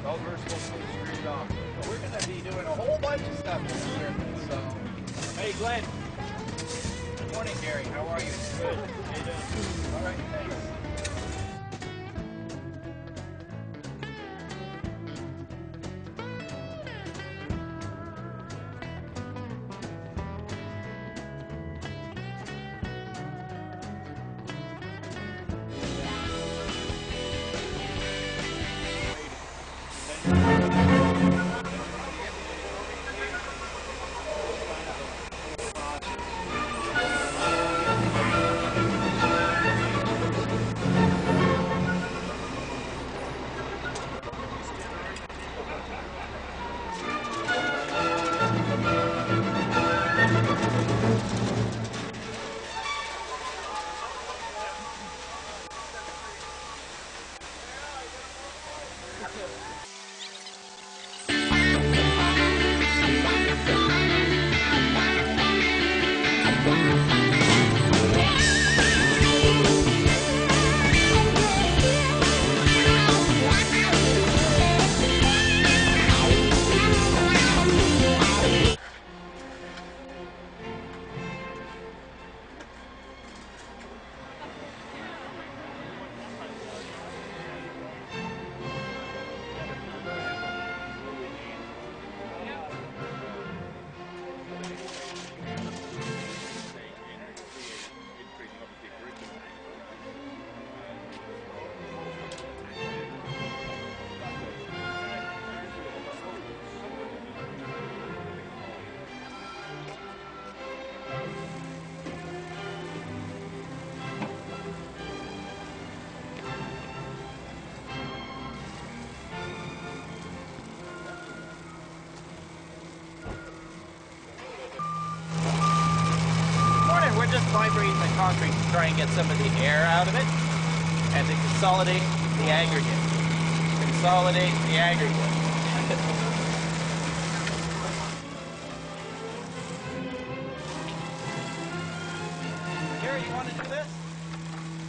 Well, we're supposed to screw it off. We're going to be doing a whole bunch of stuff this year. So, hey, Glenn. Good morning, Gary. How are you? Good. How you doing? All right, thanks. We're just vibrating the concrete to try and get some of the air out of it and to consolidate the aggregate. Consolidate the aggregate. Gary, you want to do this?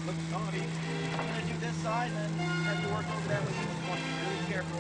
Looks naughty. I'm going to do this side and then have you work over that with you. Just want to be really careful.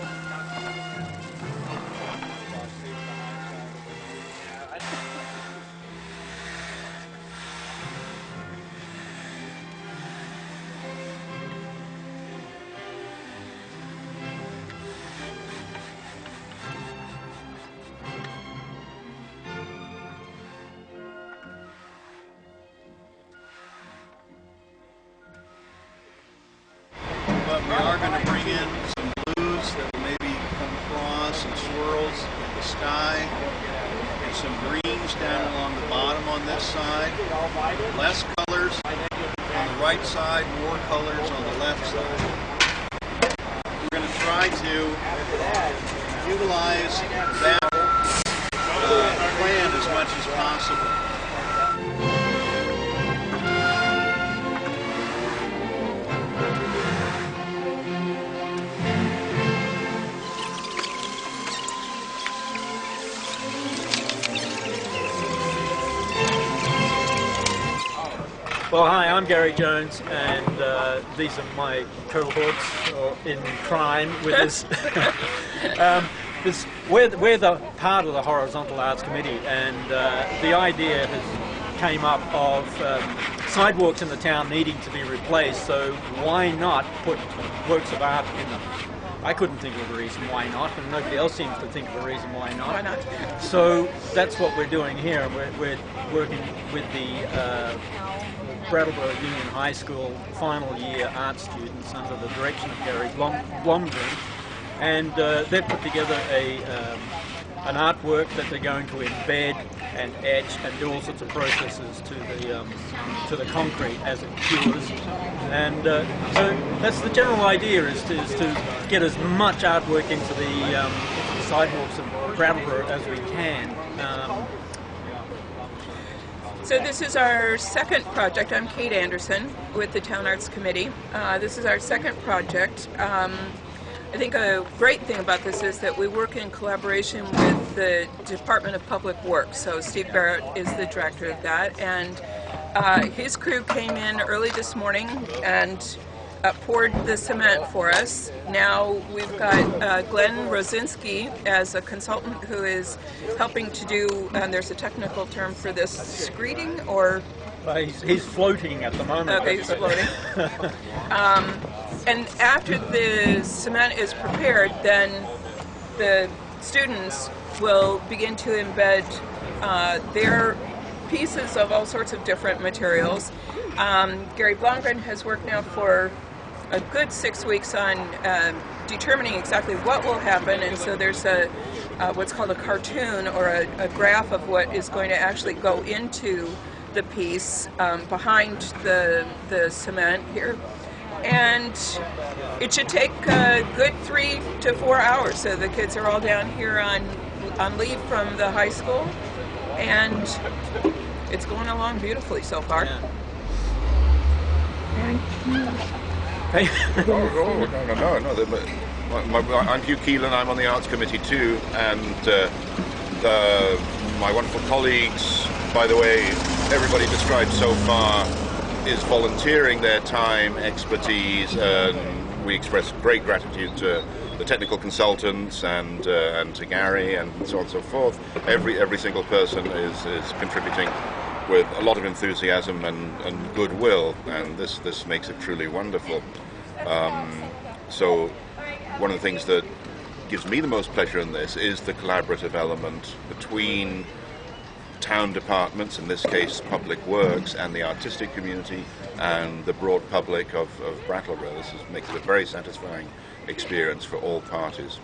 But we are going to bring in some blues that will maybe come across, some swirls in the sky, and some greens down along the bottom on this side. Less colors on the right side, more colors on the left side. We're going to try to utilize that plan as much as possible. Well, hi, I'm Gary Jones, and these are my cohorts in crime with this. We're the part of the Horizontal Arts Committee, and the idea came up of sidewalks in the town needing to be replaced, so why not put works of art in them? I couldn't think of a reason why not, and nobody else seems to think of a reason why not. Why not? So that's what we're doing here. We're working with the Brattleboro Union High School final year art students under the direction of Gary Blomgren, and they've put together an artwork that they're going to embed and etch and do all sorts of processes to the concrete as it cures. And so that's the general idea, is to get as much artwork into the sidewalks of Brattleboro as we can. So this is our second project. I'm Kate Anderson with the Town Arts Committee. This is our second project. I think a great thing about this is that we work in collaboration with the Department of Public Works. So Steve Barrett is the director of that, and his crew came in early this morning and poured the cement for us. Now we've got Glenn Rosinski as a consultant who is helping to do, there's a technical term for this, screeding or... He's floating at the moment. Okay, he's floating. And after the cement is prepared, then the students will begin to embed their pieces of all sorts of different materials. Gary Blomgren has worked now for a good 6 weeks on determining exactly what will happen, and so there's a what's called a cartoon or a graph of what is going to actually go into the piece behind the cement here. And it should take a good 3 to 4 hours. So the kids are all down here on leave from the high school, and it's going along beautifully so far. Yeah. No. I'm Hugh Keelan. I'm on the Arts Committee too, and my wonderful colleagues, by the way, everybody described so far is volunteering their time, expertise, and we express great gratitude to the technical consultants and to Gary and so on and so forth. Every single person is contributing with a lot of enthusiasm and goodwill, and this makes it truly wonderful. So one of the things that gives me the most pleasure in this is the collaborative element between town departments, in this case Public Works, and the artistic community and the broad public of Brattleboro. This makes it a very satisfying experience for all parties.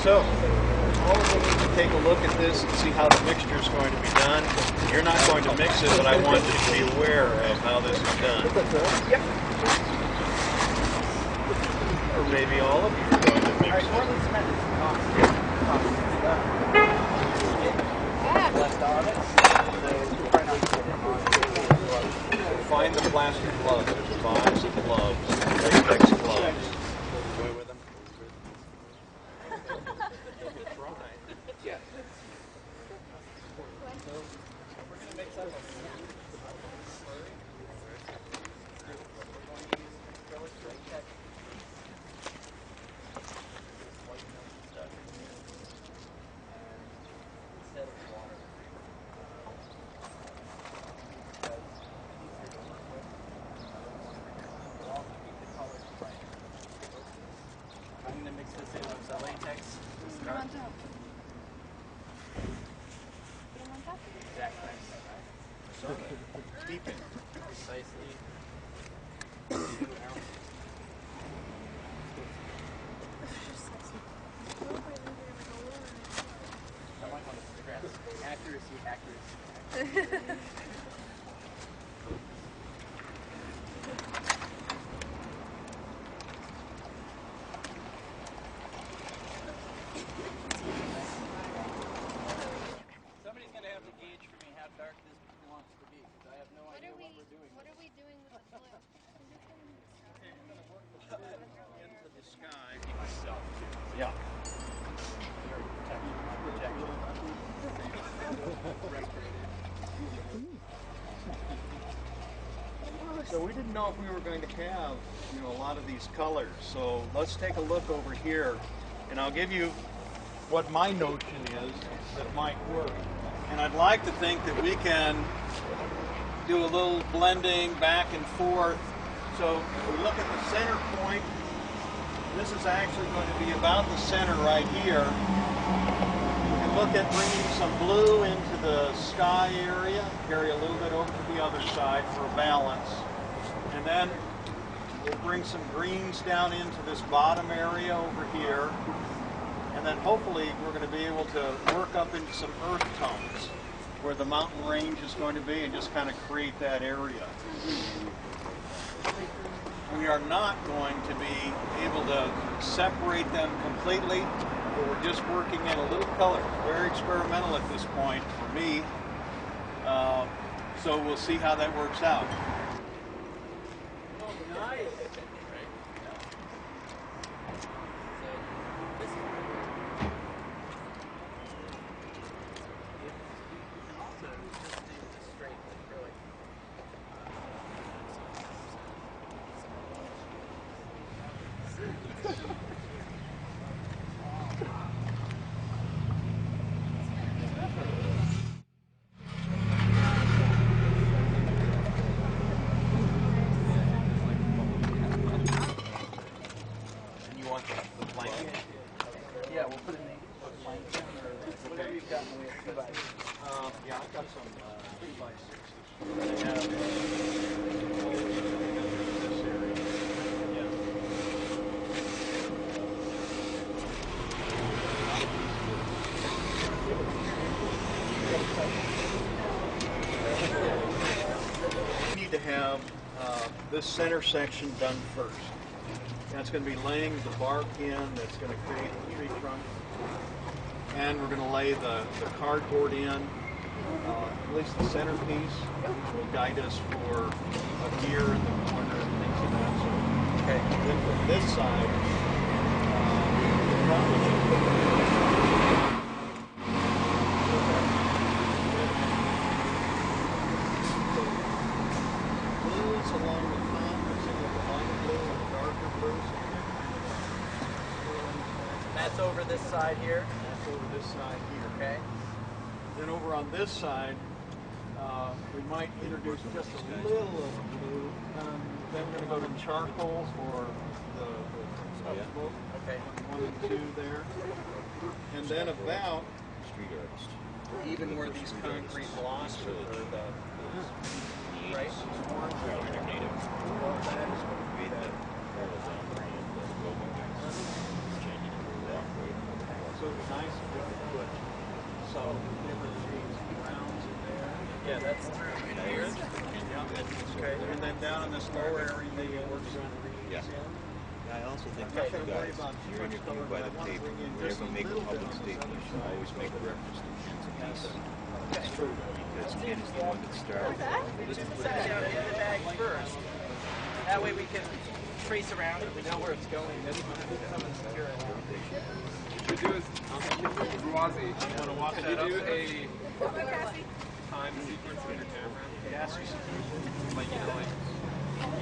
So, all of us need to take a look at this and see how the mixture is going to be done. You're not going to mix it, but I want you to be aware of how this is done. Yep. Or maybe all of you are going to mix it. Find the plastic gloves. There's a box of gloves, latex gloves. Enjoy with them. Yeah. We're going to mix up I'm going to mix this in with the latex. Exactly. Keep it. Precisely. I might want to stress accuracy. Somebody's going to have to gauge for me how dark this wants to be, because I have no idea what we're doing. What are we doing with the blue? Into the sky. Myself. Yeah. So we didn't know if we were going to have, a lot of these colors. So let's take a look over here, and I'll give you what my notion is that might work. And I'd like to think that we can do a little blending back and forth. So if we look at the center point, this is actually going to be about the center right here. We can look at bringing some blue into the sky area, carry a little bit over to the other side for a balance. And then we'll bring some greens down into this bottom area over here. And then hopefully we're going to be able to work up into some earth tones where the mountain range is going to be and just kind of create that area. We are not going to be able to separate them completely, but we're just working in a little color. Very experimental at this point for me. So we'll see how that works out. Yeah, we'll put it in the blanket or whatever you've got in the way of 2x. Yeah, I've got some 3x6s. We need to have this center section done first. That's going to be laying the bark in that's going to create the tree trunk. And we're going to lay the cardboard in, at least the centerpiece, which will guide us for a gear in the corner and things of that sort. Okay. And then from this side, we'll probably blues along the top, so the lighter blue and the darker blue. That's over this side here. That's over this side here. Okay. Then over on this side, we might introduce just a little of blue. Then we're going to go to charcoal for the smoke. Okay. 1 and 2 there. And then about even where these concrete blocks are, Right. So it's nice if we could put some different shades of browns in there. Yeah, that's through here. Okay. And then down in this lower area, maybe work some greens in. I also think I'm that not you going to worry guys, about you're interviewed by the paper. Whenever you make a public statement, you should always make reference to Ken's piece. That's true. Because Ken is the one that started. Just set it down in the bag first. That way we can trace around it. We know where it's going. Then we can come and secure it. What you do is, Ruazi, You want to walk can that you up? do a time sequence with your camera? Yes. Like, you know, like,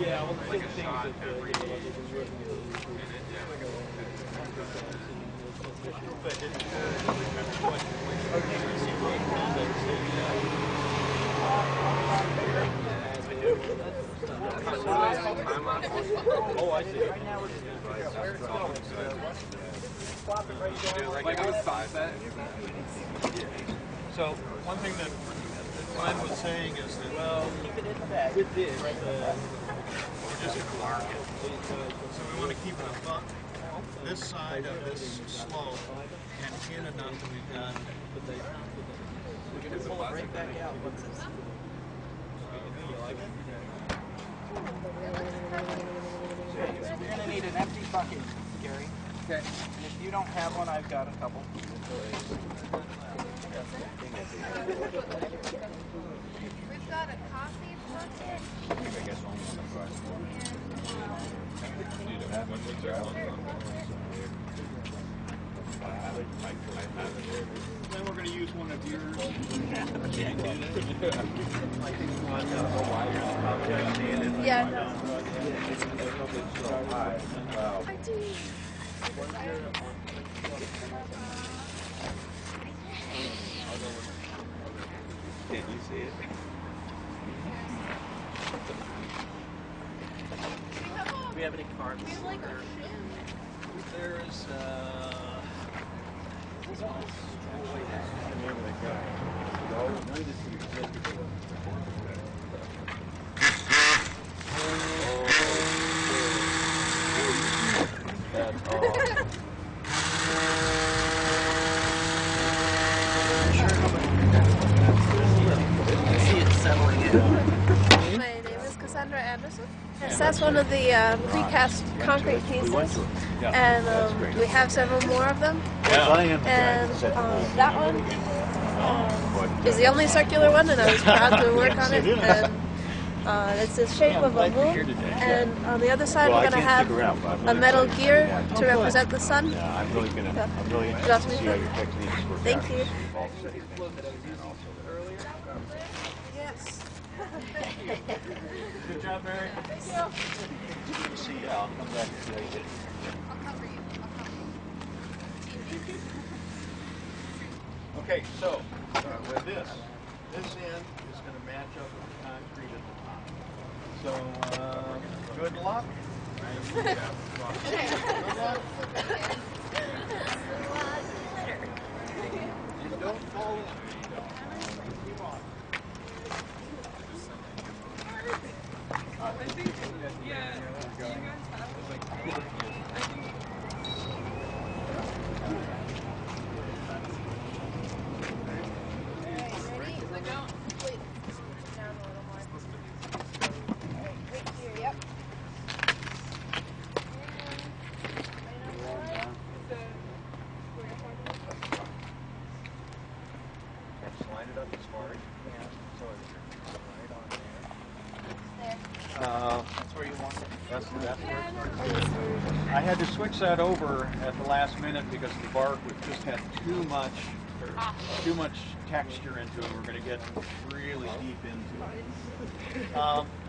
Yeah, well, like a shot every minute, yeah. Oh, I see. Right now we're just going to figure out where it's going. Swap it right down. Like it was sunset. So one thing that Glenn was saying is that, Well, keep it in the bag. With this, we're just going to mark it. So we want to keep it above this side of this slope and in enough that we've got. We're going to pull it right back out. What's this? You like it? Okay, so we're going to need an empty bucket, Gary. Okay. And if you don't have one, I've got a couple. We've got a coffee bucket. Then we're going going to use one of yours. Yeah, no. I do. Can you see it? Do we have any cards? There's, My name is Cassandra Anderson. Yes, that's one of the precast concrete pieces, and we have several more of them. And that one is the only circular one, and I was proud to work on it. And it's the shape of a moon. And on the other side, we're going to have a metal gear to represent the sun. I'm really interested to see how your techniques work. Thank you. Yes. good job, Mary. See, I'll come back and see how you did. I'll cover you. Okay, so with this end is going to match up with the concrete at the top. So good luck. Good luck. And don't fall in. Keep on. Slide it up as far as you can. So it's right on there. That's where you want it. That's where it's I had to switch that over at the last minute because the bark just had too much texture into it. We're going to get really deep into it.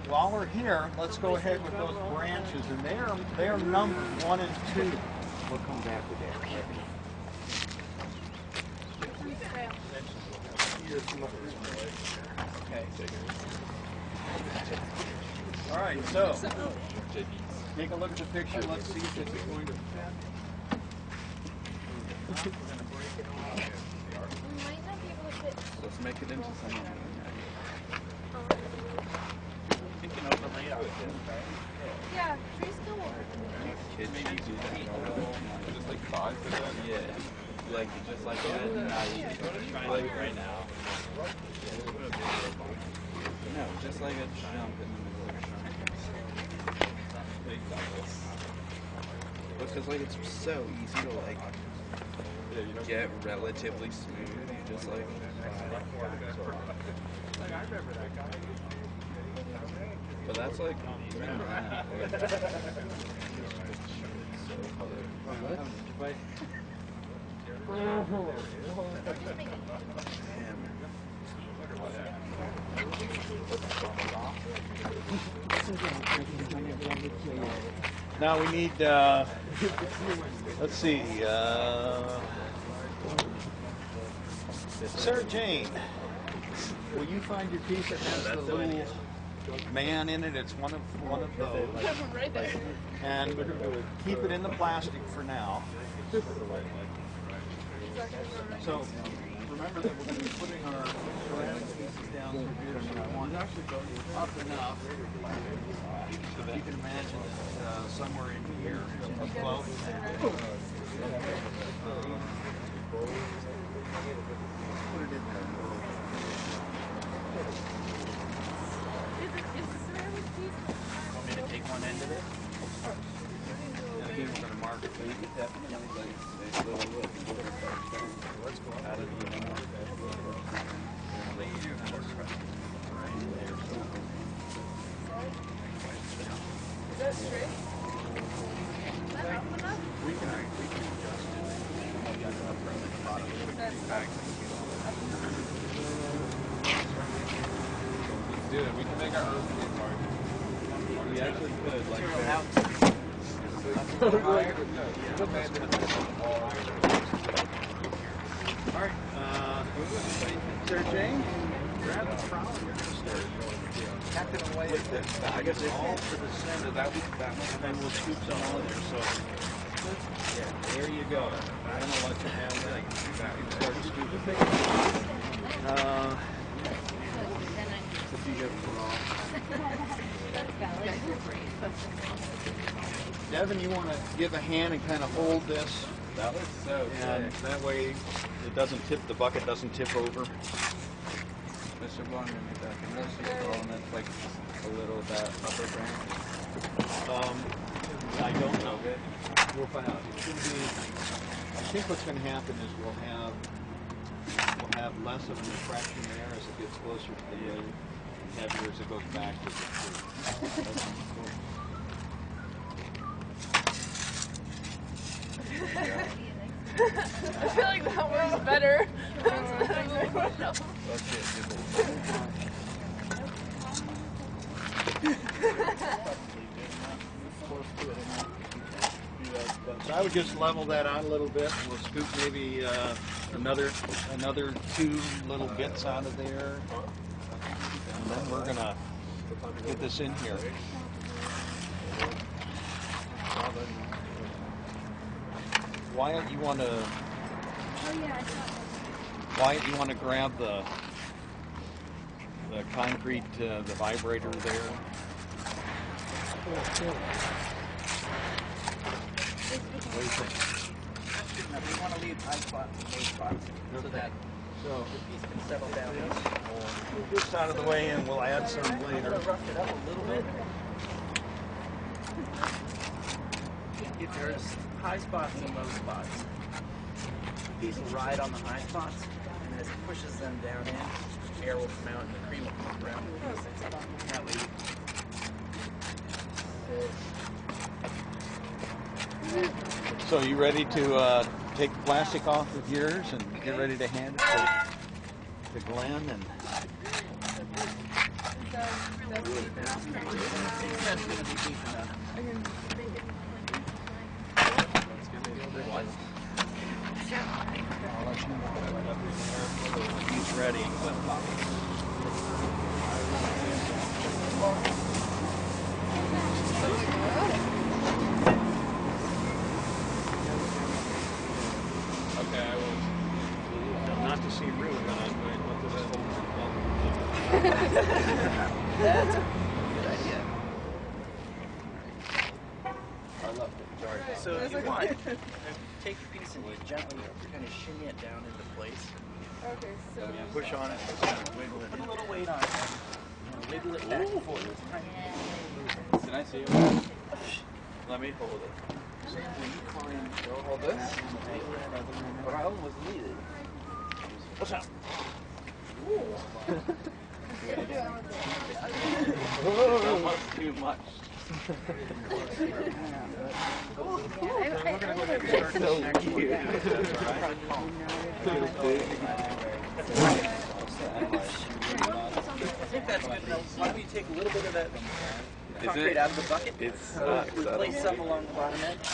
While we're here, let's go ahead with those branches, and they're numbered 1 and 2. We'll come back to that. Okay. All right, so take a look at the picture. Let's see if it's going to fit. We're going to break it off. We might not be able to fit. Let's make it into something. You can overlay it. Yeah, trees still work. Kids maybe do that. Just like 5 for them? Yeah. Like, just like that. Like right now. No, just like a jump in the middle of a because like it's so easy to like get relatively smooth. You just like but that's like Now we need, let's see, Sarah Jane, will you find your piece that has the little man in it? It's one of those. Right there. And keep it in the plastic for now. So remember that we're going to be putting our ceramic pieces down through here. So I want up enough so that you can imagine that somewhere in here is a float. Put it in there. Want me to take one end of it? And again, we're going to mark it. So you get that let's go out of the Is that straight? we can adjust it. That's do it. We can make our own skate park. We actually could, like, Alright, Sarah Jane, grab the trowel, you're going to start hacking away at this. I guess all to the center, and then we'll scoop some out of there. So, yeah, there you go. I'm going to let you have that. You can start scooping. If you get it wrong. Devin, you want to give a hand and kind of hold this? that looks so And sick. that way it doesn't tip, the bucket doesn't tip over. Mr. Blum, and that's just all, and that's like a little of that upper branch. I don't know. We'll find out. It's going to be, I think what's going to happen is we'll have less of an attraction there as it gets closer to the moon, and heavier as it goes back to the tree. I feel like that works better. So I would just level that out a little bit. We'll scoop maybe another 2 little bits out of there, and then we're gonna get this in here. Wyatt, you want to? Wyatt, you want to grab the concrete, the vibrator there? What do you think? We want to leave high spots and low spots so that So the piece can settle down. move this out of the way, and we'll add some I'm later. going to rough it up a little bit. If there's high spots and low spots, the piece will ride on the high spots, and as it pushes them down in, air will come out and the cream will come around. That way So you ready to take the plastic off of yours and get ready to hand it to Glenn? And that's going to be deep enough. I'll let you know right up in there when he's ready. Okay, I will. Not to see ruin on, but what does that hold? That's a good idea. I left it. Sorry. So if you want, take your piece and gently kind of shimmy it down into place. Okay, so Push on it. Just kind of wiggle it. Put a little weight on it. Wiggle it back and forth. Can I see it? Let me hold it. So when you find Hold this. brown was needed. What's up? Almost too much. So cute. I think that's good enough. Why don't you take a little bit of that concrete out of the bucket? It's Place some along the bottom edge.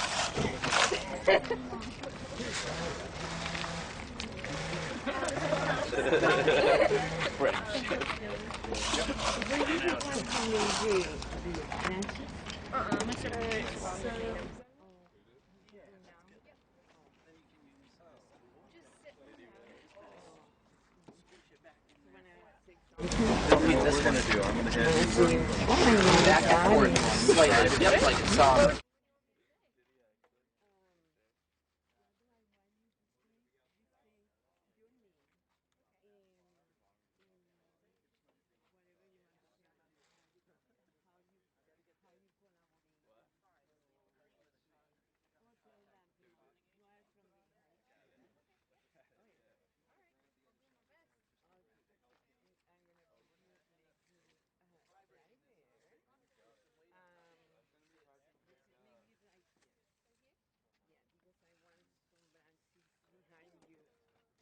What we're gonna do, I'm gonna have you work Back and forth slightly. Yep, like it's soft.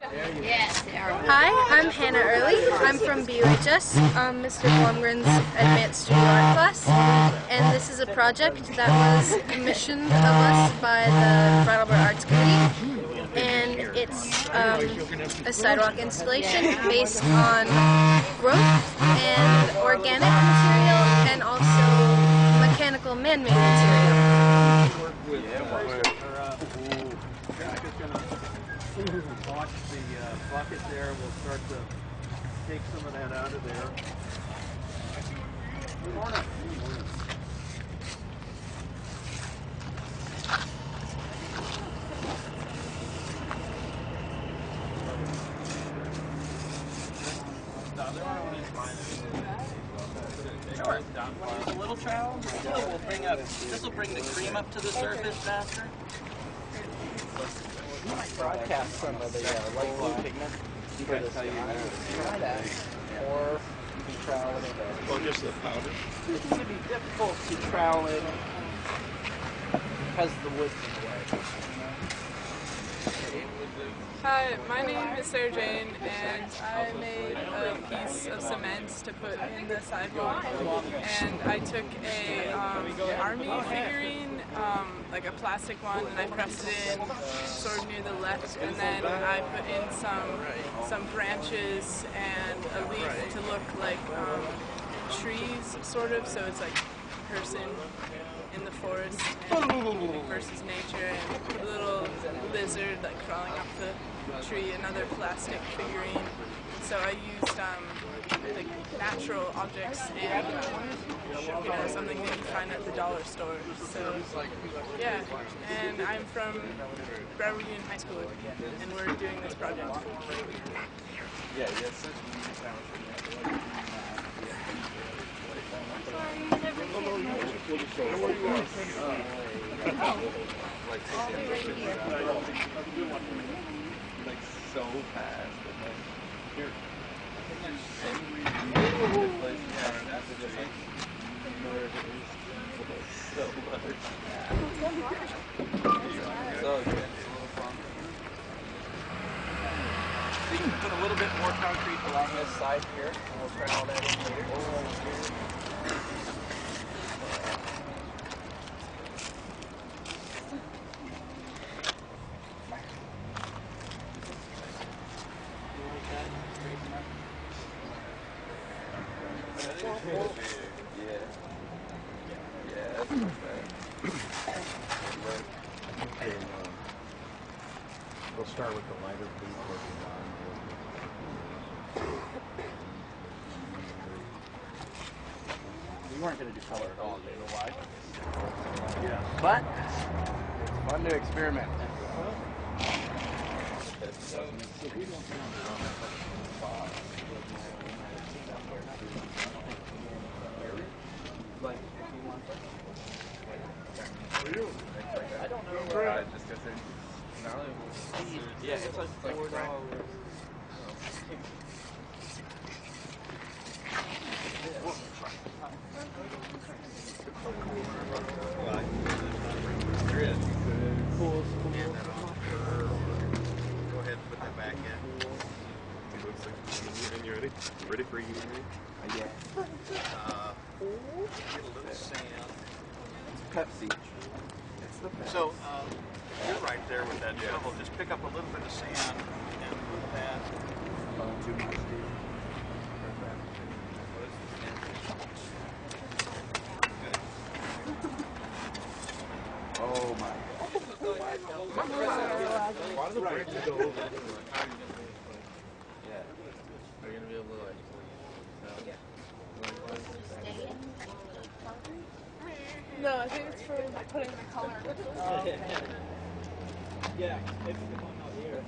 Hi, I'm Hannah Early. I'm from BUHS, Mr. Blumgren's Advanced Studio Art class, and this is a project that was commissioned of us by the Brattleboro Arts Committee, and it's a sidewalk installation based on growth and organic material and also mechanical man-made material. Watch the bucket there. We'll start to take some of that out of there. Sure. Use a little trowel. This will bring the cream up to the surface faster. You might broadcast some of the light blue pigment for this. Try that. Or you can trowel it in. Well, just the powder. It's going to be difficult to trowel it because the wood's in the way. Hi, my name is Sarah Jane, and I made a piece of cement to put in the sidewalk. And I took a army figurine, like a plastic one, and I pressed it in sort of near the left, and then I put in some branches and a leaf to look like trees, sort of. So it's like a person in the forest versus nature, and put a little lizard like crawling up the tree, another plastic figurine. So I used like natural objects and something that you find at the dollar store. So yeah, and I'm from Brattleboro Union High School, and we're doing this project. Yeah, yes. Like so fast. Here. So you can put a little bit more concrete along this side here, and we'll try all that in later. We'll start with the lighter blue. We weren't going to do color at all, do you know why? Yeah. But it's fun to experiment. I don't know. Just because yeah, it's like $4. Go ahead and put that back in. And you ready? Ready for you? Yeah. Get a little sand. Pepsi. So you're right there with that shovel. Just pick up a little bit of sand and put that. Oh my. why do the branches go over? Yeah. Are you gonna be able to like? No, I think it's for putting the color. Yeah, if you come out here,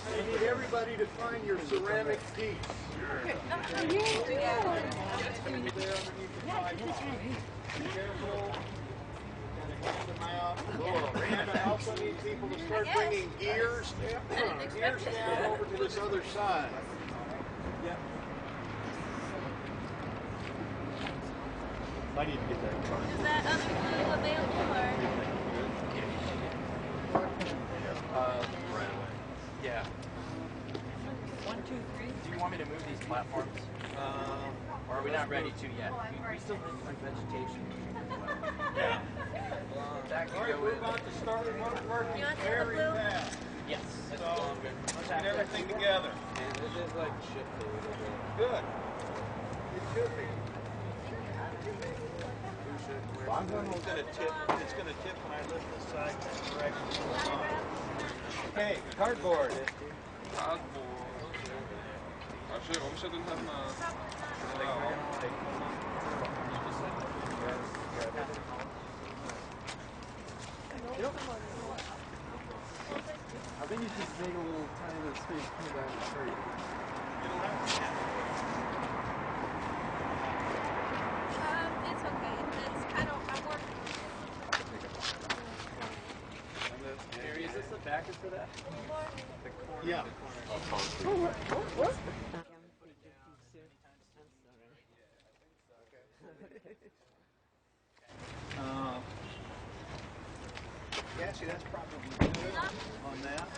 I need everybody to find your ceramic piece. And I also need people to start bringing gears down over to this other side. I need to get that in front of you. Is that other glue available or? me to move these platforms? Or are we not ready to yet? We still have some vegetation. Yeah. That could All right, go we're in. about to start working You want the very blue? fast. Yes. So let's get everything together. And this is like shift a little bit. Good. It should be. It's gonna tip. It's gonna tip when I lift this side in the direction. Okay, cardboard. Kanske omsätt den här med... I think you just make a little tiny bit of space between that and the tree. It's okay. It's kind of, I'm working Gary, is this the backer for that? Yeah. Yeah, see, that's probably good on that.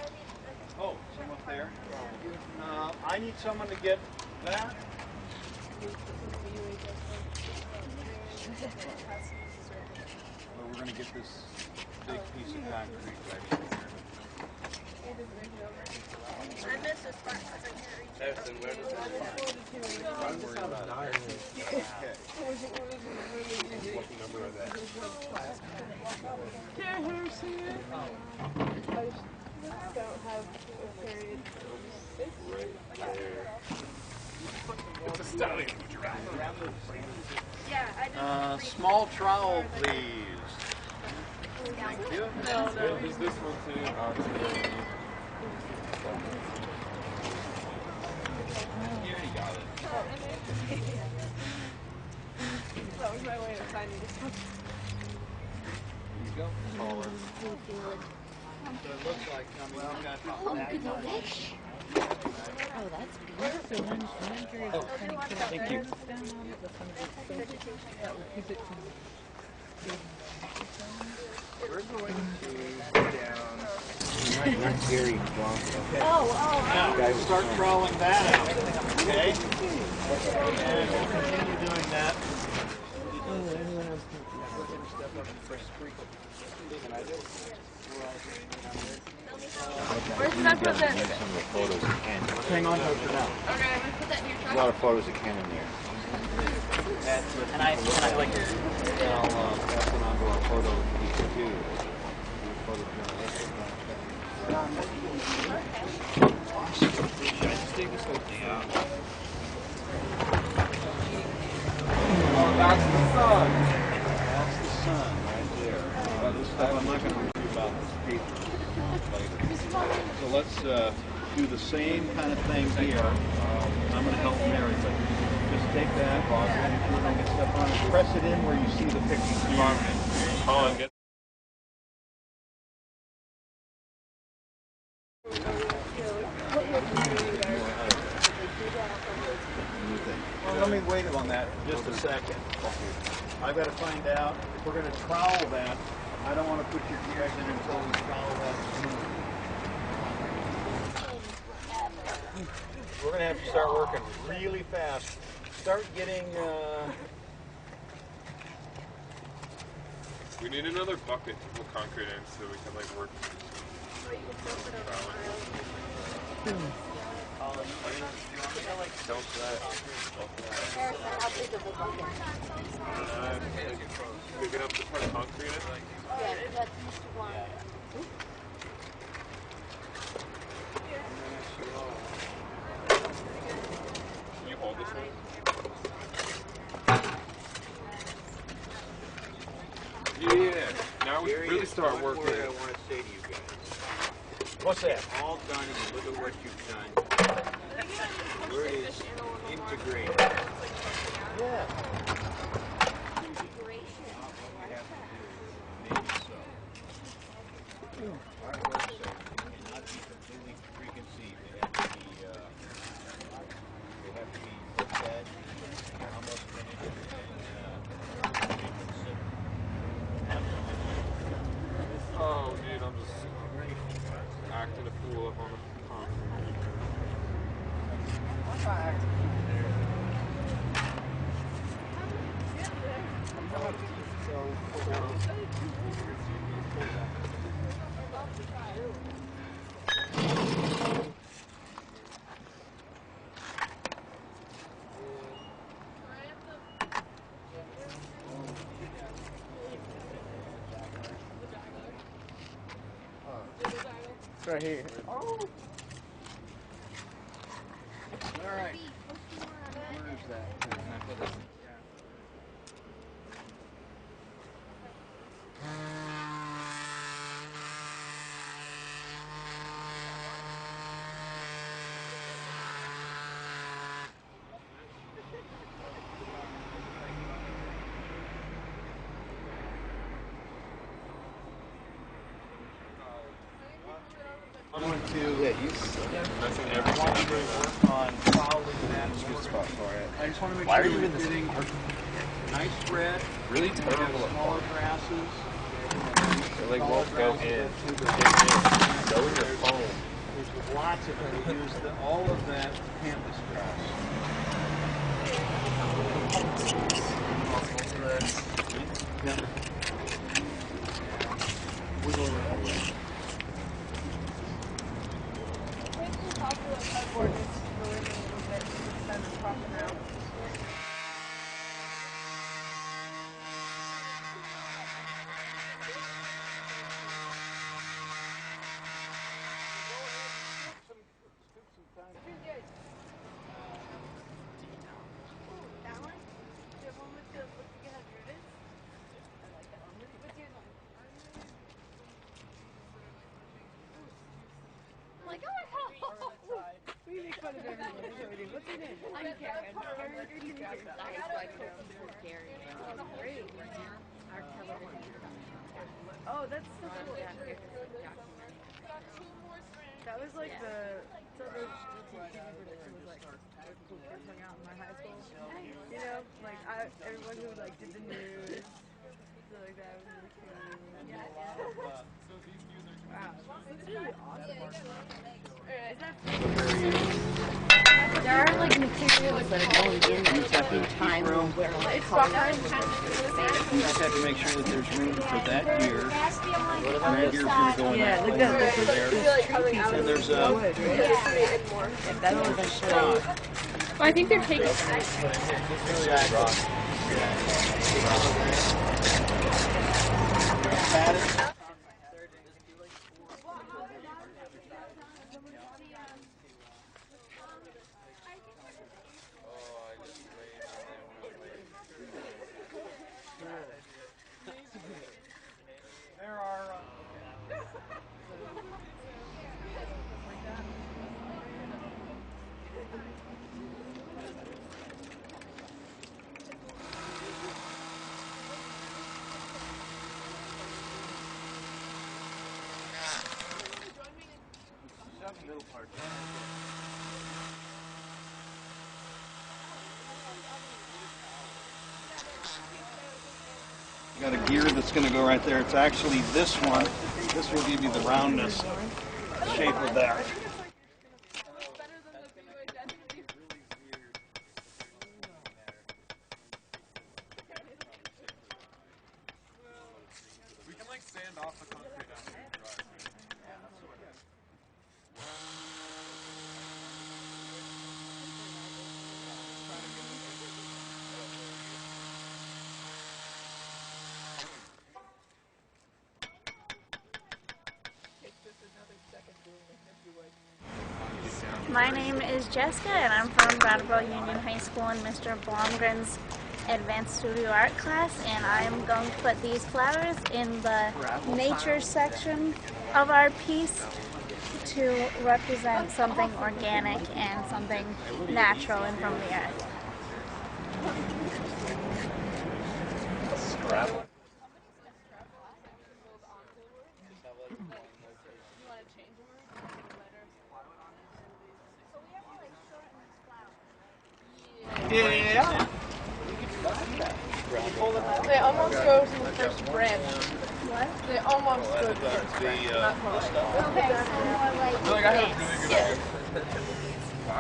Oh, some up there. I need someone to get that. Well, we're going to get this big piece of concrete right here. I missed this part because I can't reach it. I'm worried about it. Okay. What number of that? Can't hear see it. I just don't have a period. Right there. It's a stallion. Yeah, I just Small trowel, please. Thank you. There's this one too. You already got it. That was my way of signing this one. You go. Taller. So it looks like, I mean, I've got Oh, that's beautiful. Thank you. We're going to go down. Not very long. now, start crawling that out, okay? And we'll continue doing that. Where's the put this? Some of the photos of Ken. Hang on to it for now. Okay, I'm gonna put that in your A truck. lot of photos of Ken in there. And I like I'll pass it on to our photo teacher too. Photo Oh, that's the sun. That's the sun right there. This stuff, I'm not going to review about this paper later. So let's do the same kind of thing here. I'm going to help Mary, but just take that, and get stuff on it. Press it in where you see the picture. Oh, and get Well, let me wait on that for just a second. I've got to find out if we're going to trowel that. I don't want to put your gears in until we trowel that smooth. We're going to have to start working really fast. Start getting, we need another bucket to put concrete in so we can like work. Don't big enough to put concrete in? Yeah, that's Mr. Warren. Can you hold this one? Yeah. Now we really start working. What I want to say to you guys. what's that? All done and look at what you've done. Where it is integrated. Yeah. Our website cannot be completely preconceived. They have to be looked at, almost finished, and considered. Oh, dude, I'm just acting a fool up on the concrete. It's right here. Oh. All right. Where's that? I'm going to work on following that good spot for it. I just want to make sure we're getting nice spread, Really terrible at smaller grasses. They like won't go in. Go in your phone. There's lots of them. We use all of that canvas grass. Yeah. Wiggle around. Like, oh, we make fun of everyone. What's your name? I'm Karen. Gary. Oh, great. Our television. Oh, that's so cool. That was like the TV prediction was like the cool kids hung out in my high school. You know, like everyone who like did the news. So like that was really cool. Wow, that's really awesome. There are like materials that are going in time where it's fine. You just have to make sure that there's room for that gear. That gear is going yeah, look there. at that. And there's a That'll eventually. Well, I think they're taking. There are. Middle part. Got a gear that's going to go right there. It's actually this one. This will give you the roundness shape of that. We can like sand off the concrete after it dries. My name is Jessica and I'm from Brattleboro Union High School in Mr. Blomgren's Advanced Studio Art class, and I'm going to put these flowers in the nature section of our piece to represent something organic and something natural and from the earth. Yeah. They almost go to the first branch. What? They almost go to the first branch. Not totally. Okay, so more like this. I feel like I have really good ideas.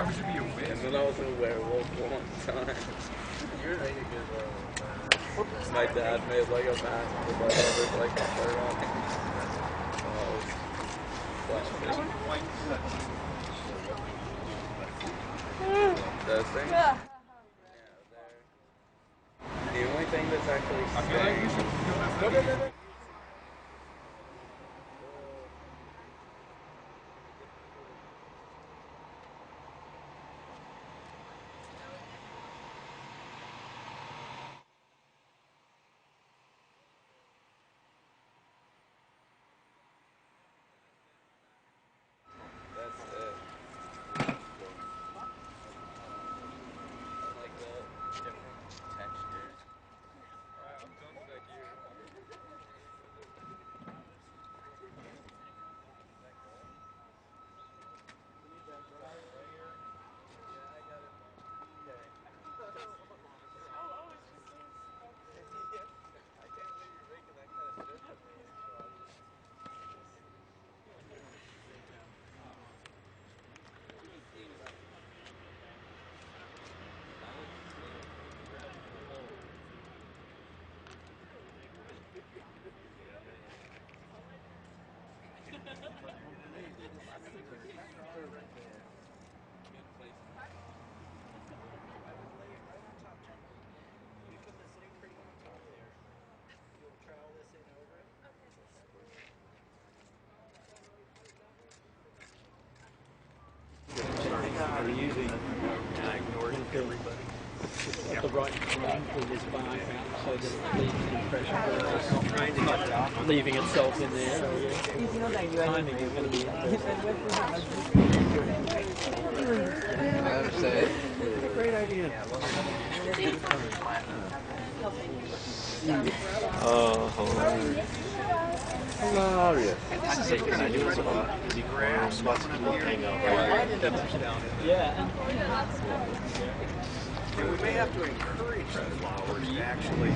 Why would you be a witch? And then I was a werewolf one time. You're like a good werewolf. My dad made like a mask with like fur on it. Those things? Yeah, the only thing that's actually staying. Are usually ignored everybody. At the right time for this bar so that it leaves an impression that it's not leaving itself in there. So timing is going to be interesting. Great idea. Oh, hilarious. Hilarious. This is a good idea. The grass spots people hang out. Yeah. And we may have to encourage the flowers to actually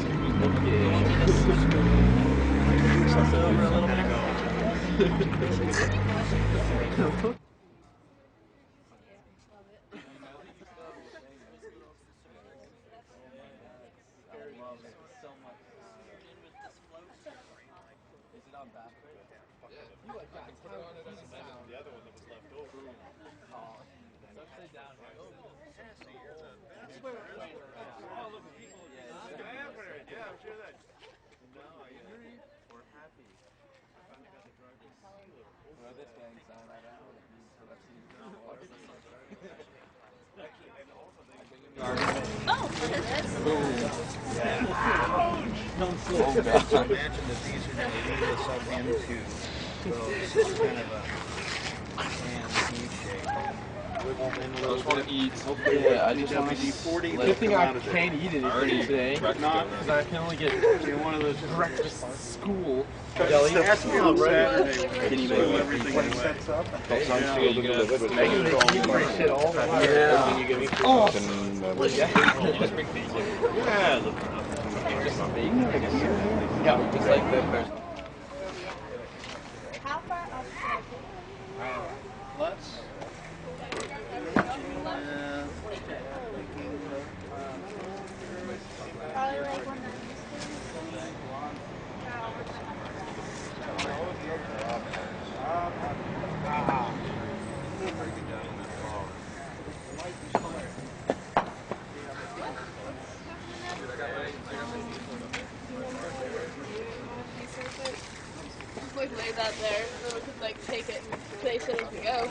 So imagine that these are going to lead us up into those kind of a hand shape. I just want to eat. Yeah, I just want to eat 40. Good thing I can't eat anything today. Because I can only get one of those breakfast school. Jelly. Ask me on Saturday when you do everything when it sets up. Yeah. Oh! Yeah, just like that person. How far up? Let's. Probably like one Like lay that there, so we could like take it and place it as we go.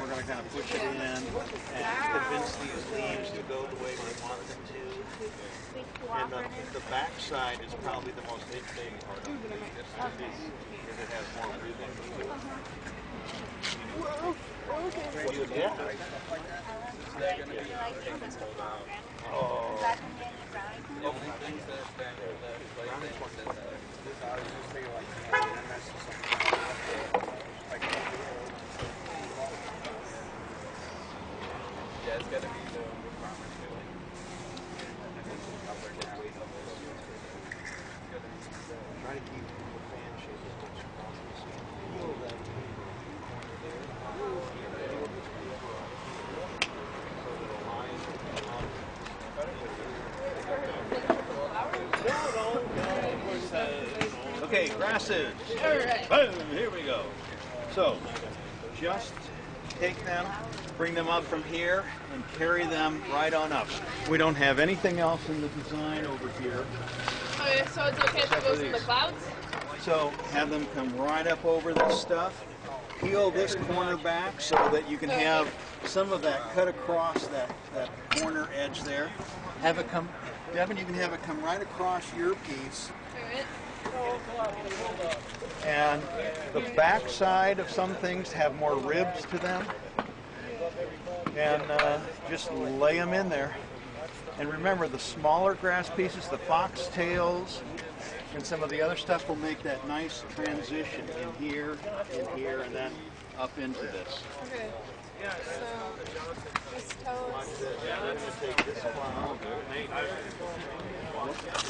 We're going to kind of push it in and convince these leaves to go the way we want them to. And the back side is probably the most interesting part of the leaf because it has more rhythm to it. Whoa, okay. Yeah. Oh. The only things that yeah, it's gotta be the farmer's doing. Try to keep the fan shape as much as possible so you feel that corner there. grasses. All right. Boom, here we go. So, just take them, bring them up from here, and carry them right on up. We don't have anything else in the design over here. Okay, so it's okay to go from the clouds? So have them come right up over this stuff. Peel this corner back so that you can have some of that cut across that corner edge there. Have it come, Devin, you can have it come right across your piece. And the back side of some things have more ribs to them. And just lay them in there. And remember, the smaller grass pieces, the foxtails, and some of the other stuff will make that nice transition in here, and then up into this. Okay. So, just tell us.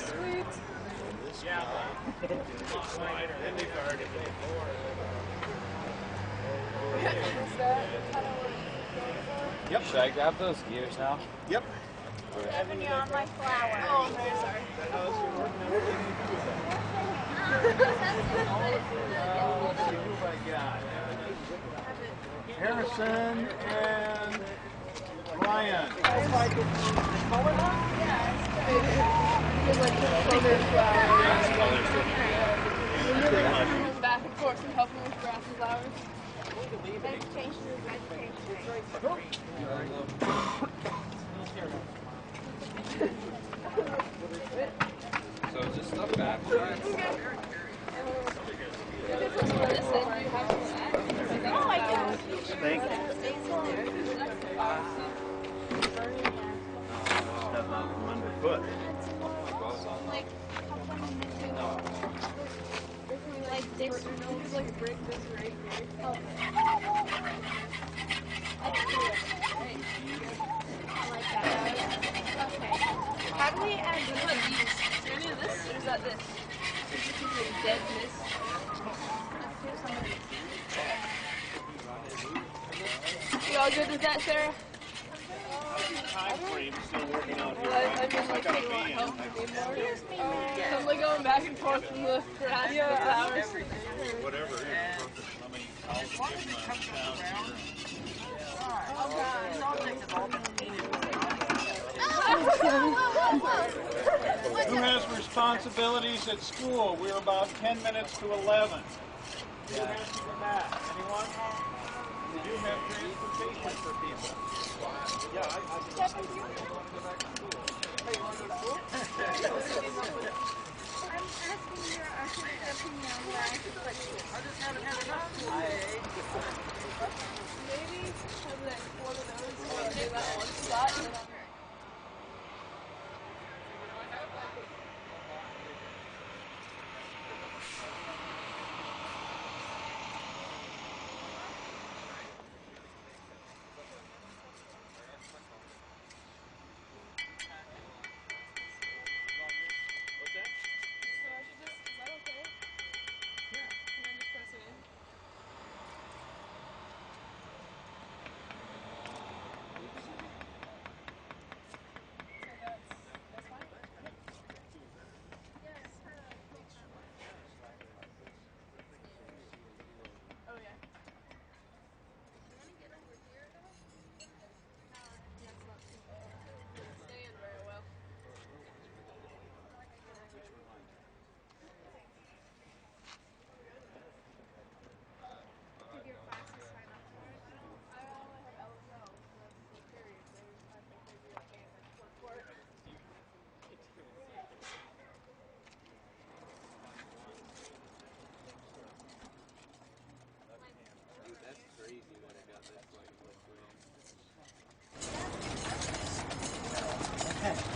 Sweet. Yep. Should I grab those gears now? Yep. Devin, you're on my flower. Oh, I'm very sorry. Harrison and Ryan. Back and forth and helping with grass and flowers. So just stuff backwards. Oh my gosh. Thank you. Step out from underfoot. Like this. Like break this right here. Oh. I like that. Okay. How do we add these? Is there any of this, or is that this? Is this like dead mist? You all good with that, Sarah? Time frame still working out here. I am like going back and forth from the grass to the flowers. Whatever. Who has responsibilities at school? We're about 10 minutes to 11. Who answers for that? Anyone? We do have transportation for people. Yeah, I want to go back to school. Hey, you want to go to school? I'm asking your opinion on where I should put it. I just haven't had enough. Maybe have like one of those do that one spot and then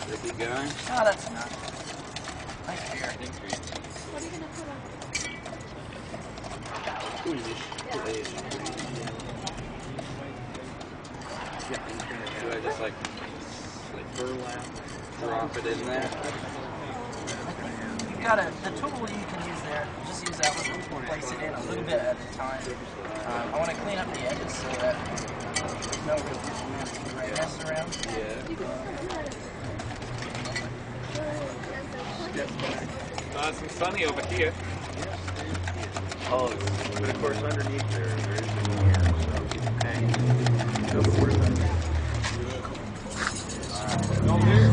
Ricky going? Oh, that's enough. Nice beer. what are you gonna put on? Do I just like burlap, drop it in there? You got the tool you can use there. Just use that one. Place it in a little bit at a time. I want to clean up the edges so that there's no redness around. Nice and sunny over here. Oh, but of course underneath there is the air, so okay. Go for it. Go here.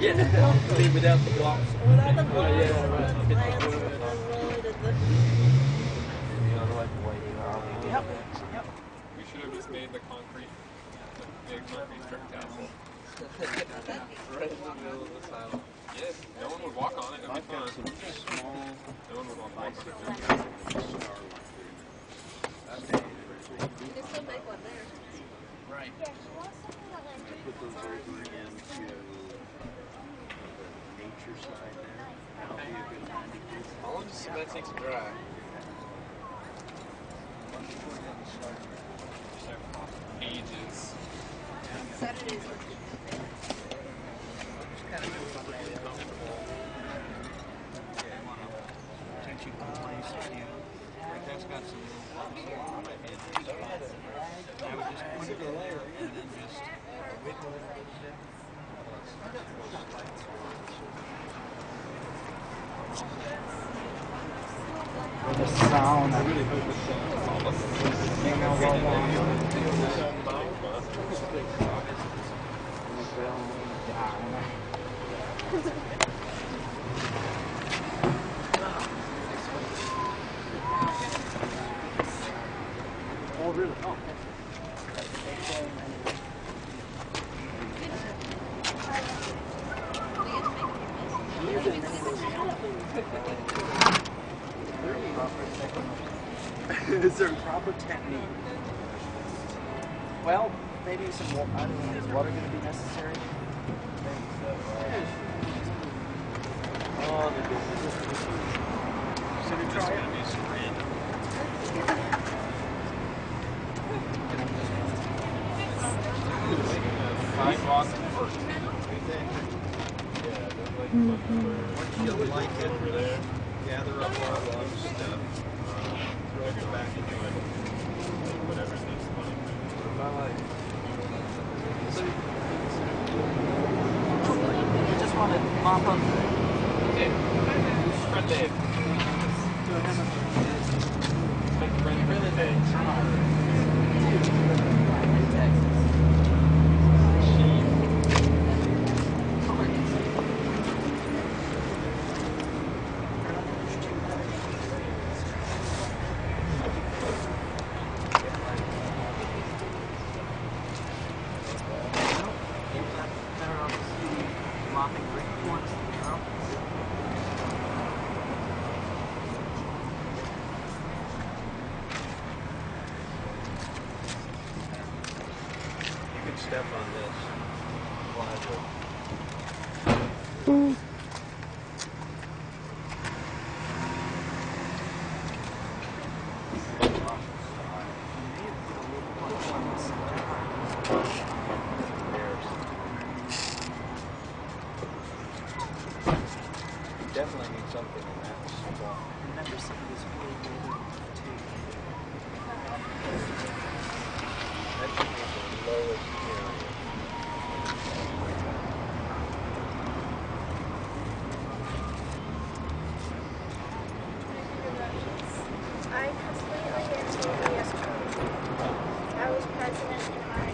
Yeah, without the blocks. We should have just made the concrete, the big concrete strip castle. Right in the middle of the silo. Yeah, no one would walk on it. It'd be fun. No one would walk on it. You can still make one there. Right. Put those over into the nature side there. That'll be a good time to do. How long does cement take to dry? Ages. Saturdays. Teaching place if you like that's got some little on it. I would just put it in there and then just wiggle it a little bit. The sound. I really hope Oh, really? Oh. Is there a proper technique? Well, maybe some water. I don't know. Is water going to be necessary? Oh, the business. So it's just going to be some random. Sidewalk first. Once you like it, gather up all the stuff, throw it back into it, whatever it needs to be. You just want to mop up. Okay. Friend Dave. Make friend Dave. You can step on this. Definitely need something in that spot. Remember, some of this really older too. That should be the lowest area. I completely agree. I was president in my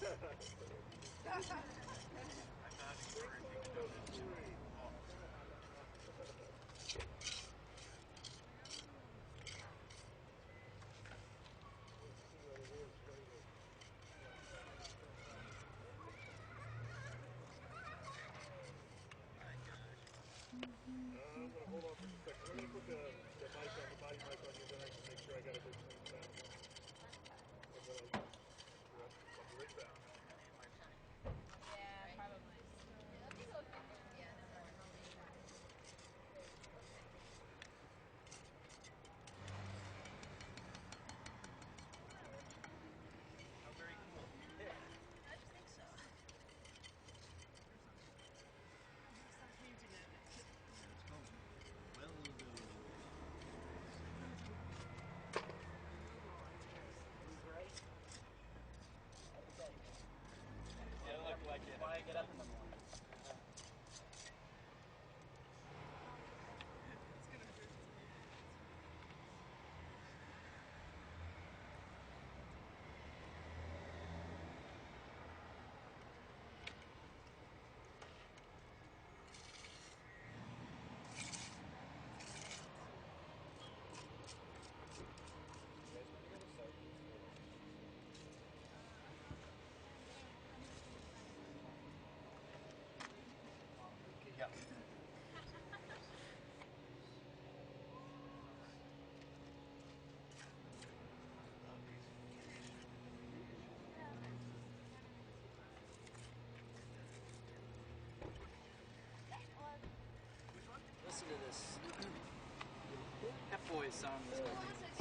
I'm going to hold on for a second. We're going to put the mic on, the body mic on you, then I can make sure I got a good clean sound. And then I'll be right back. Yeah, probably. How very cool. Yeah, I think so. Well done. It looked like it. Why I get up in the morning. Yeah. Listen to this. F-Boys song that's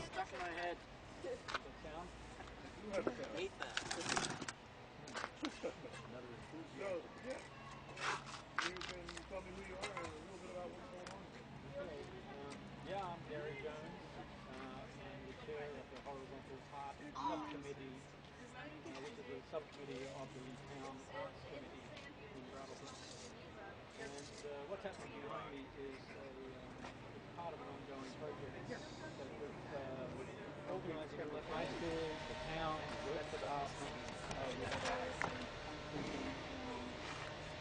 stuck in my head. Sound? I hate that. So, yeah. You can tell me who you are and a little bit about what's going on. Okay. Yeah, I'm Gary Jones, and the chair of the Horizontal Art Subcommittee, which is a subcommittee of the Town Arts Committee in Brattleboro. And what's happening behind me is it's part of an ongoing project that we're organising at the high school, the town, the rec department, with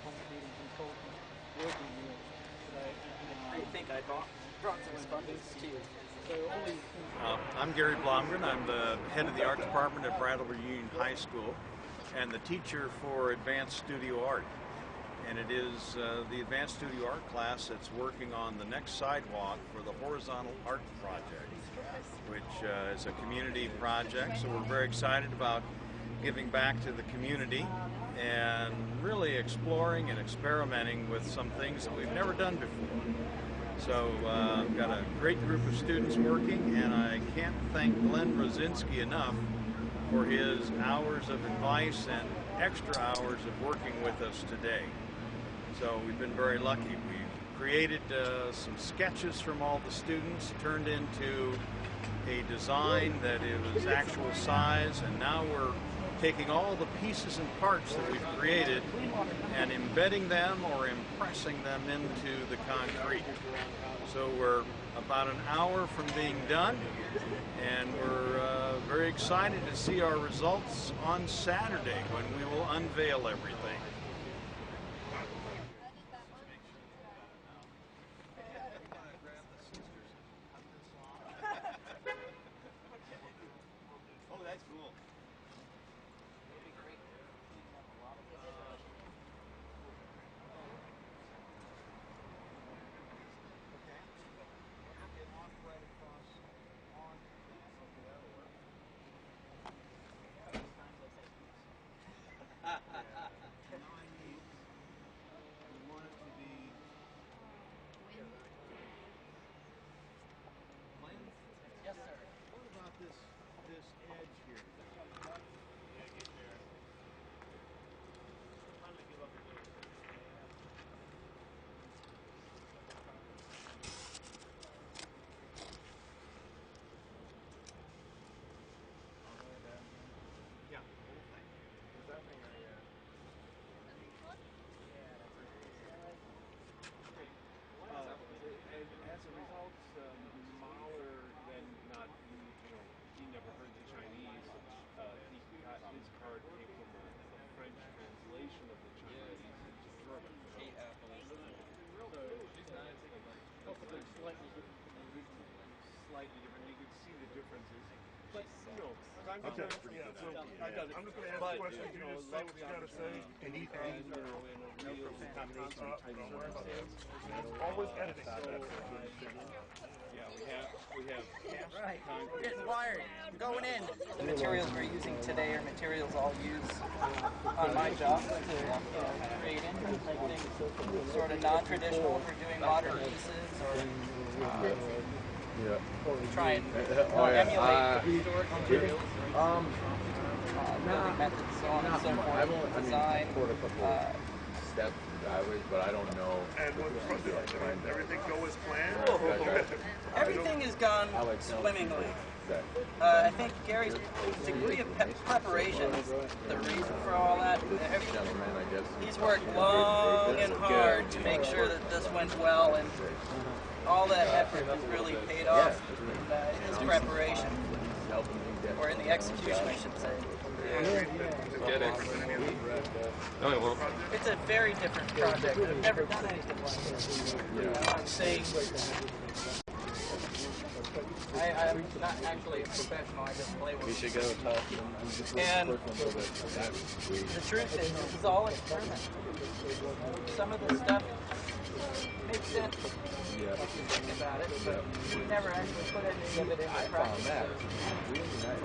concrete consultant working here today. I think I brought some sponges too. I'm Gary Blomgren. I'm the head of the art department at Brattleboro Union High School and the teacher for Advanced Studio Art. And it is the Advanced Studio Art class that's working on the next sidewalk for the Horizontal Art Project, which is a community project. So we're very excited about giving back to the community and really exploring and experimenting with some things that we've never done before. So I've got a great group of students working, and I can't thank Glenn Rosinski enough for his hours of advice and extra hours of working with us today. So we've been very lucky. We've created some sketches from all the students, turned into a design that is actual size, and now we're taking all the pieces and parts that we've created and embedding them or impressing them into the concrete. So we're about an hour from being done, and we're very excited to see our results on Saturday when we will unveil everything. Oh, that's cool. We want it to be plain. Yes, sir. What about this edge here? slightly different from the original one. Slightly different. You can see the differences. But, you know, I'm Okay. just Yeah, so I got it. I'm just going to ask But, the question. you You know, just say what you got to say. and you know, in a real combination type Don't worry about that. sense. Always editing. Yeah, we have Right. We're getting wired. We're going in. The materials we're using today are materials I'll use on my job to create interest. I think sort of non-traditional if we're doing modern pieces or try and emulate historic materials, building methods, so on and so forth, design. Steps and driveways, but I don't know. And what everything go as planned? Everything has gone swimmingly. I think Gary's degree of preparation is the reason for all that. He's worked long and hard to make sure that this went well, and all that effort has really paid off in his preparation, or in the execution, I should say. Get it. No, it won't. It's a very different project. I've never done anything like this. I'm saying I'm not actually a professional, I just play with it. We should go talk to them. And the truth is, this is all experiment. Some of the stuff makes sense if you think about it, but we never actually put any of it into practice. A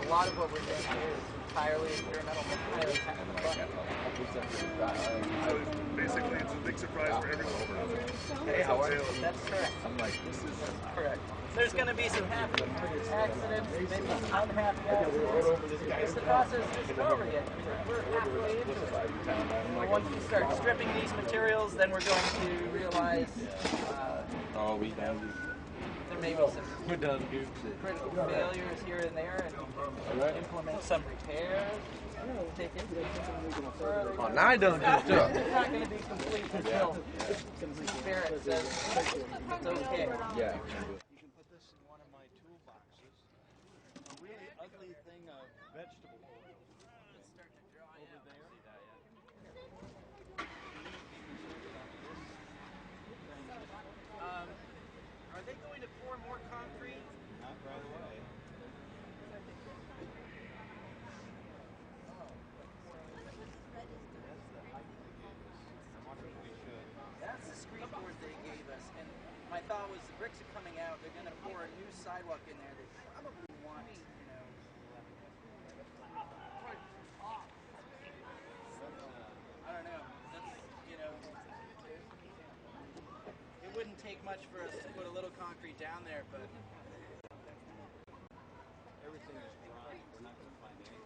lot of what we're doing here is entirely experimental, entirely technical. So basically, it's a big surprise for everyone. Hey, how are you? That's correct. I'm like, this is correct. There's going to be some happy accidents, maybe some unhappy accidents. Because the process isn't over yet. We're halfway into it. Once we start stripping these materials, then we're going to realize there may be some critical failures here and there, and implement some repairs. Take it further. Oh, now I don't do stuff. It's not going to be complete until Barrett says it's okay. Yeah. You can put this in one of my toolboxes. A really ugly thing of vegetable oil. It's starting to dry over there. Are they going to pour more concrete? Not right away. That's the screen board they gave us, and my thought was the bricks are coming out, they're going to pour a new sidewalk in there. They probably want, I don't know. That's, it wouldn't take much for us to put a little concrete down there, but Everything is dry. We're not going to find anything.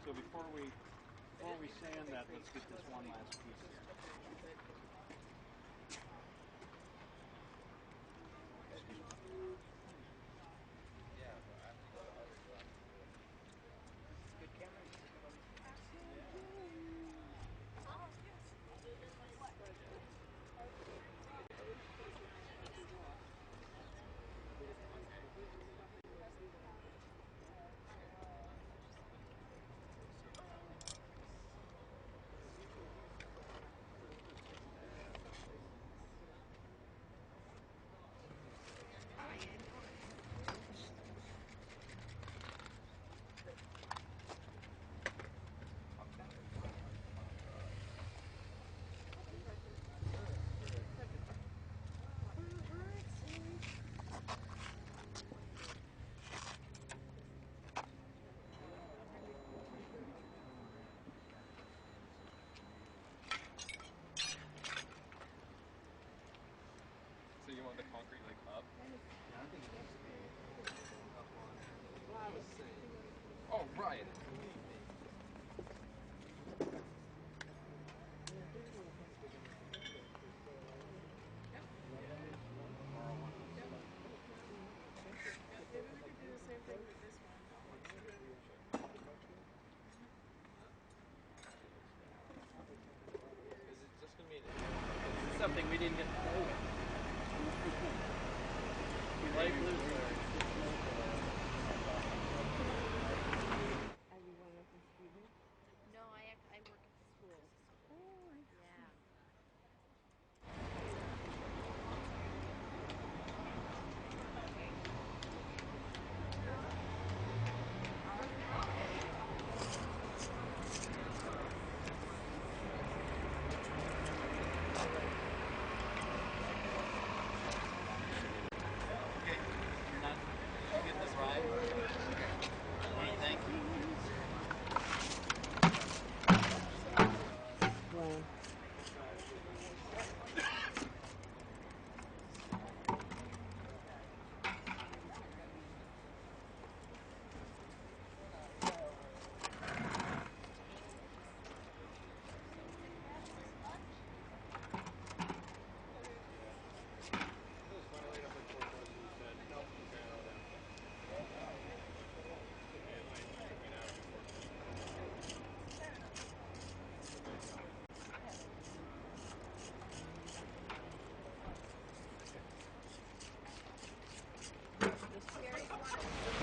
So before we sand that, let's get this one last piece here. want the concrete like up? Oh, right. Maybe we could do the same thing with this one. Is it just going to be Something we didn't get. Light blue. Are you one of the students? No, I work at the school. Oh, yeah.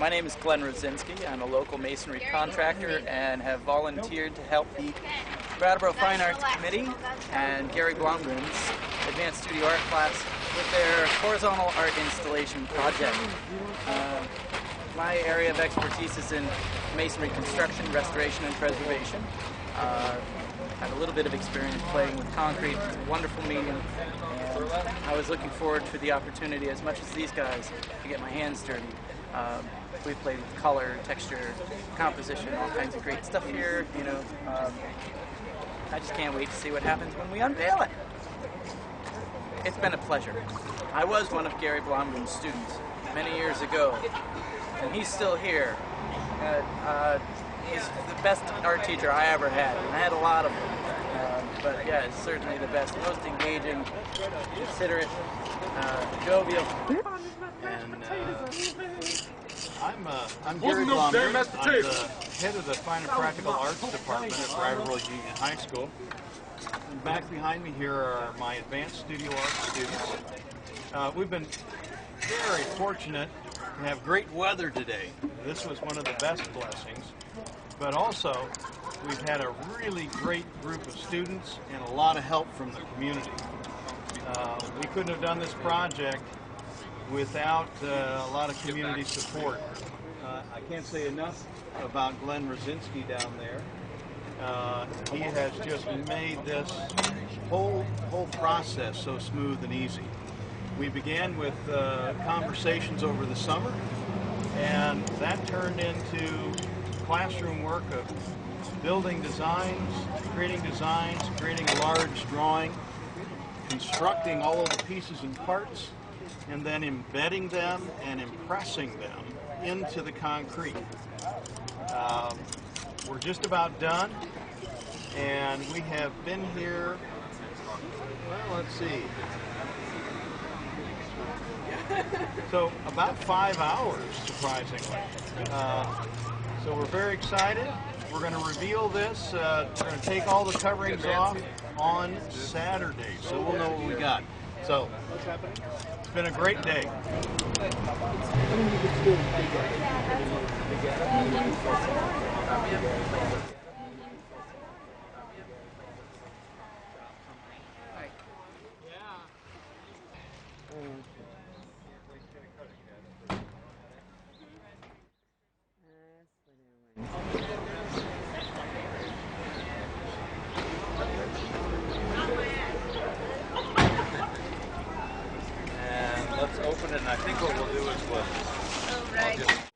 My name is Glenn Rosinski. I'm a local masonry contractor and have volunteered to help the Brattleboro Fine Arts Committee and Gary Blomgren's Advanced Studio Art class with their horizontal art installation project. My area of expertise is in masonry construction, restoration, and preservation. I have a little bit of experience playing with concrete. It's a wonderful medium, and I was looking forward to the opportunity, as much as these guys, to get my hands dirty. We've played with color, texture, composition, all kinds of great stuff here. You know, I just can't wait to see what happens when we unveil it. It's been a pleasure. I was one of Gary Blomgren's students many years ago, and he's still here. He's the best art teacher I ever had, and I had a lot of them. But yeah, it's certainly the best, most engaging, considerate, jovial. And I'm Gary Blomgren. I'm the head of the Fine and Practical Arts Department at Brattleboro Union High School. And back behind me here are my advanced studio art students. We've been very fortunate to have great weather today. This was one of the best blessings. But also, we've had a really great group of students and a lot of help from the community. We couldn't have done this project without a lot of community support. I can't say enough about Glenn Rosinski down there. He has just made this whole process so smooth and easy. We began with conversations over the summer, and that turned into classroom work of building designs, creating a large drawing, constructing all of the pieces and parts, and then embedding them and impressing them into the concrete. We're just about done, and we have been here, well, let's see, so about 5 hours, surprisingly. So we're very excited. We're going to reveal this. We're going to take all the coverings off on Saturday, so we'll know what we got. So, it's been a great day. And let's open it, and I think what we'll do is we'll just